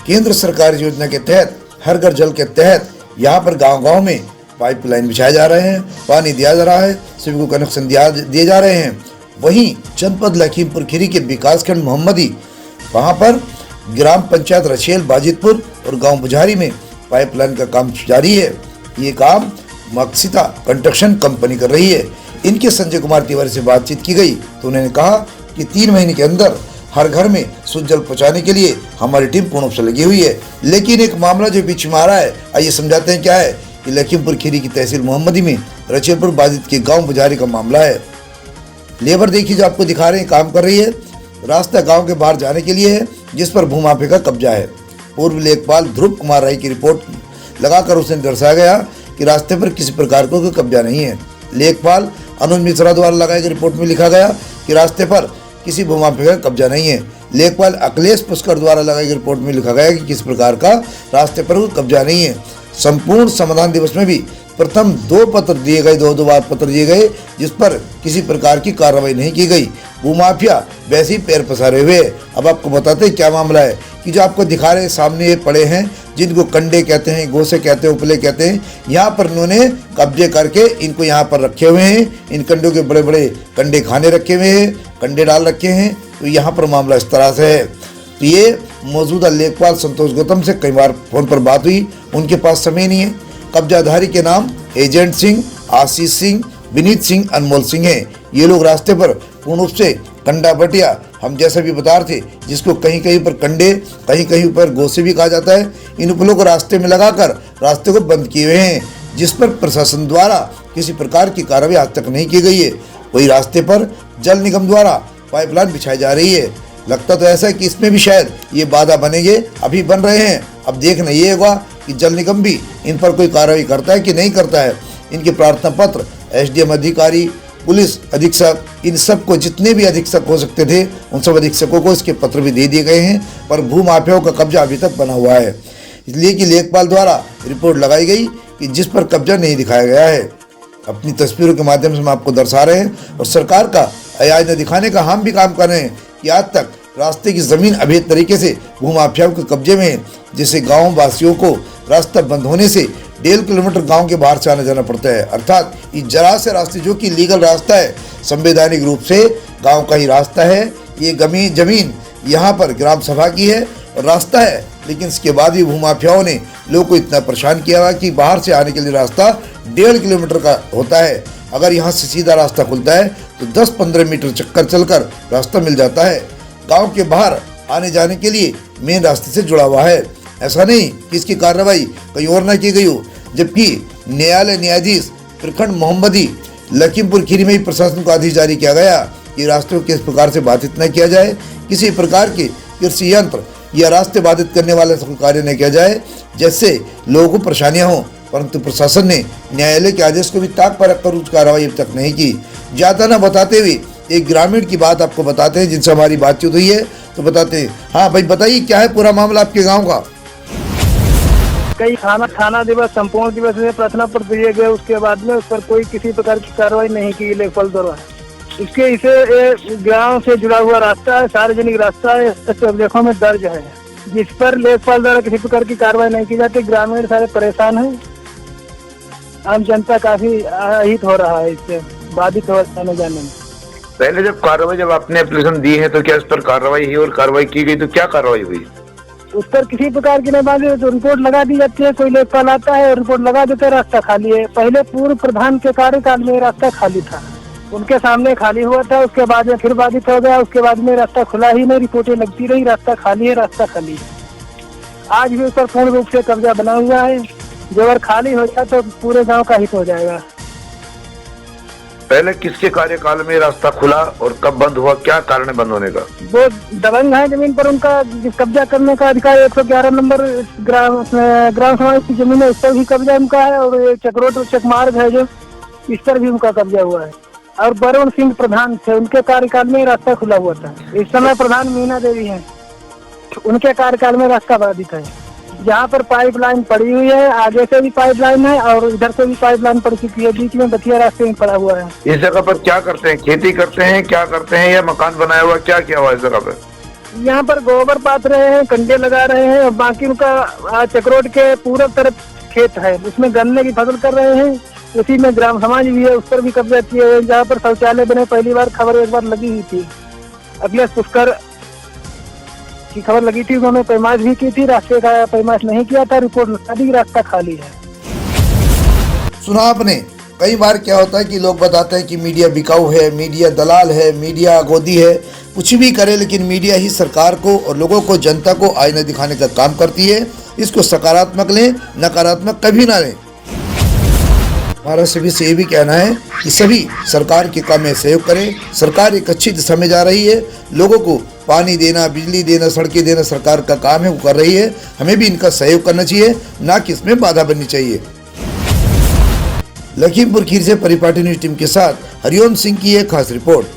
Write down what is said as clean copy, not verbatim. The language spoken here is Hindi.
केंद्र सरकार योजना के तहत हर घर जल के तहत यहाँ पर गांव-गांव में पाइपलाइन बिछाए जा रहे हैं, पानी दिया जा रहा है, सभी को कनेक्शन दिए जा रहे हैं। वहीं जनपद लखीमपुर खीरी के विकासखंड मोहम्मदी, वहाँ पर ग्राम पंचायत रछेल बाजितपुर और गांव बुझारी में पाइपलाइन का काम जारी है। ये काम मक्सिता कंस्ट्रक्शन कंपनी कर रही है। इनके संजय कुमार तिवारी से बातचीत की गई तो उन्होंने कहा कि 3 महीने के अंदर हर घर में शुद्ध जल पहुँचाने के लिए हमारी टीम पूर्ण रूप से लगी हुई है। लेकिन एक मामला जो बीच में आ रहा है, आइए समझाते हैं क्या है। कि लखीमपुर खीरी की तहसील मोहम्मदी में रछेलपुर बाजित के गांव बुझारी का मामला है। लेबर देखिए जो आपको दिखा रहे हैं काम कर रही है। रास्ता गांव के बाहर जाने के लिए है, जिस पर भूमाफिया का कब्जा है। पूर्व लेखपाल ध्रुव कुमार राय की रिपोर्ट लगाकर उसने दर्शाया गया कि रास्ते पर किसी प्रकार का कोई कब्जा नहीं है। लेखपाल अनुज मिश्रा द्वारा लगाई गई रिपोर्ट में लिखा गया कि रास्ते पर किसी भूमाफिया का कब्जा नहीं है। लेखपाल अखिलेश पुष्कर द्वारा लगाई गई रिपोर्ट में लिखा गया कि किसी प्रकार का रास्ते पर कोई कब्जा नहीं है। संपूर्ण समाधान दिवस में भी प्रथम 2 पत्र दिए गए, 2 बार पत्र दिए गए, जिस पर किसी प्रकार की कार्रवाई नहीं की गई। भूमाफिया वैसे ही पैर पसारे हुए। अब आपको बताते हैं क्या मामला है कि जो आपको दिखा रहे सामने ये पड़े हैं, जिनको कंडे कहते हैं, गोसे कहते हैं, उपले कहते हैं, यहाँ पर उन्होंने कब्जे करके इनको यहाँ पर रखे हुए हैं। इन कंडों के बड़े बड़े कंडे खाने रखे हुए हैं, कंडे डाल रखे हैं। तो यहाँ पर मामला इस तरह से है। तो ये मौजूदा लेखपाल संतोष गौतम से कई बार फोन पर बात हुई, उनके पास समय नहीं है। कब्जाधारी के नाम एजेंट सिंह, आशीष सिंह, विनीत सिंह, अनमोल सिंह है। ये लोग रास्ते पर पूर्ण रूप से कंडा बटिया, हम जैसे भी बता रहे थे, जिसको कहीं कहीं पर कंडे, कहीं कहीं पर गोसे भी कहा जाता है, इन उपलों को रास्ते में लगाकर रास्ते को बंद किए हुए हैं, जिस पर प्रशासन द्वारा किसी प्रकार की कार्रवाई आज तक नहीं की गई है। वही रास्ते पर जल निगम द्वारा पाइपलाइन बिछाई जा रही है। लगता तो ऐसा है कि इसमें भी शायद ये बाधा बनेंगे, अभी बन रहे हैं। अब देखना ये होगा कि जल निगम भी इन पर कोई कार्रवाई करता है कि नहीं करता है। इनके प्रार्थना पत्र एसडीएम अधिकारी, पुलिस अधीक्षक, इन सबको जितने भी अधीक्षक हो सकते थे उन सब अधीक्षकों को इसके पत्र भी दे दिए गए हैं, पर भूमाफियाओं का कब्जा अभी तक बना हुआ है। इसलिए कि लेखपाल द्वारा रिपोर्ट लगाई गई कि जिस पर कब्जा नहीं दिखाया गया है। अपनी तस्वीरों के माध्यम से हम आपको दर्शा रहे हैं और सरकार का अयाजना दिखाने का हम भी काम कर रहे हैं कि आज तक रास्ते की जमीन अवैध तरीके से भूमाफियाओं के कब्जे में है, जिससे गाँव वासियों को रास्ता बंद होने से 1.5 किलोमीटर गांव के बाहर से आना जाना पड़ता है। अर्थात ये जरा से रास्ते जो कि लीगल रास्ता है, संवैधानिक रूप से गांव का ही रास्ता है। ये जमीन यहाँ पर ग्राम सभा की है और रास्ता है, लेकिन इसके बाद भी भूमाफियाओं ने लोगों को इतना परेशान किया हुआ कि बाहर से आने के लिए रास्ता 1.5 किलोमीटर का होता है। अगर यहाँ से सीधा रास्ता खुलता है तो 10-15 मीटर चक्कर चलकर रास्ता मिल जाता है। गाँव के बाहर आने जाने के लिए मेन रास्ते से जुड़ा हुआ है। ऐसा नहीं कि इसकी कार्रवाई कहीं और न की गई हो, जबकि न्यायालय न्यायाधीश प्रखंड मोहम्मदी लखीमपुर खीरी में ही प्रशासन को आदेश जारी किया गया कि रास्तों को किस प्रकार से बाधित न किया जाए, किसी प्रकार के कृषि यंत्र या रास्ते बाधित करने वाले कार्य न किया जाए, जिससे लोगों को परेशानियां हों। परंतु प्रशासन ने न्यायालय के आदेश को भी ताक पर रखकर उस कार्रवाई अब तक नहीं की। ज्यादा न बताते हुए एक ग्रामीण की बात आपको बताते हैं जिनसे हमारी बातचीत हुई है, तो बताते हैं। हाँ भाई बताइए, क्या है पूरा मामला आपके गाँव का? कई थाना दिवस, संपूर्ण दिवस में प्रार्थना पत्र दिए गए, उसके बाद में उस पर कोई किसी प्रकार की कार्रवाई नहीं की लेखपाल द्वारा। इसे गांव से जुड़ा हुआ रास्ता है, सार्वजनिक रास्ता है, अभिलेखों में दर्ज है, जिस पर लेखपाल द्वारा किसी प्रकार की कार्रवाई नहीं की जाती। ग्रामीण सारे परेशान हैं, आम जनता काफी अहित हो रहा है, इससे बाधित हो आने जाने में। पहले जब आपने एप्लीकेशन दी है तो क्या इस पर कार्रवाई हुई, और कार्रवाई की गई तो क्या कार्रवाई हुई? उस पर किसी प्रकार की नहीं बात है, तो रिपोर्ट लगा दी जाती है। कोई लेखपाल आता है, रिपोर्ट लगा देता है, रास्ता खाली है। पहले पूर्व प्रधान के कार्यकाल में रास्ता खाली था, उनके सामने खाली हुआ था, उसके बाद में फिर बाधित हो गया, उसके बाद में रास्ता खुला ही नहीं, रिपोर्टें लगती रही, रास्ता खाली है, रास्ता खाली है। आज भी उस पर पूर्ण रूप से कब्जा बना हुआ है। जो अगर खाली हो जाए तो पूरे गाँव का हित हो जाएगा। पहले किसके कार्यकाल में रास्ता खुला और कब बंद हुआ, क्या कारण है बंद होने का? वो दबंग है जमीन पर, उनका कब्जा करने का अधिकार 111 नंबर ग्राम समाज की जमीन है, इस पर भी कब्जा उनका है। और चक्रोट चक मार्ग है जो, इस पर भी उनका कब्जा हुआ है। और वरुण सिंह प्रधान थे, उनके कार्यकाल में रास्ता खुला हुआ था। इस समय प्रधान मीना देवी है, उनके कार्यकाल में रास्ता बाधित है। जहाँ पर पाइपलाइन पड़ी हुई है, आगे से भी पाइपलाइन है और इधर से भी पाइपलाइन पड़ चुकी है, बीच में बथिया रास्ते में पड़ा हुआ है। इस जगह पर क्या करते हैं, खेती करते हैं, क्या करते हैं, या मकान बनाया हुआ, क्या हुआ इस जगह पर? यहाँ पर गोबर पात रहे हैं, कंडे लगा रहे हैं और बाकी उनका चक्रोट के पूरब तरफ खेत है, उसमें गन्ने की फसल कर रहे हैं। उसी में ग्राम समाज भी है, उस पर भी कब्जा किए हुए हैं, जहाँ पर शौचालय बने। पहली बार खबर एक बार लगी हुई थी, अखिलेश पुष्कर की खबर लगी थी, उन्होंने पैमाइश भी की थी, रास्ते का पैमाइश नहीं किया था, रिपोर्ट लगा दी, रास्ता खाली है। सुना आपने, कई बार क्या होता है कि लोग बताते हैं कि मीडिया बिकाऊ है, मीडिया दलाल है, मीडिया गोदी है, कुछ भी करे, लेकिन मीडिया ही सरकार को और लोगों को, जनता को आईना दिखाने का काम करती है। इसको सकारात्मक लें, नकारात्मक कभी ना लें। हमारा सभी से ये भी कहना है कि सभी सरकार के काम में सहयोग करें। सरकार एक अच्छी दिशा में जा रही है, लोगों को पानी देना, बिजली देना, सड़कें देना सरकार का काम है, वो कर रही है। हमें भी इनका सहयोग करना चाहिए, ना कि इसमें बाधा बननी चाहिए। लखीमपुर खीरी से परिपाटी न्यूज टीम के साथ हरिओम सिंह की एक खास रिपोर्ट।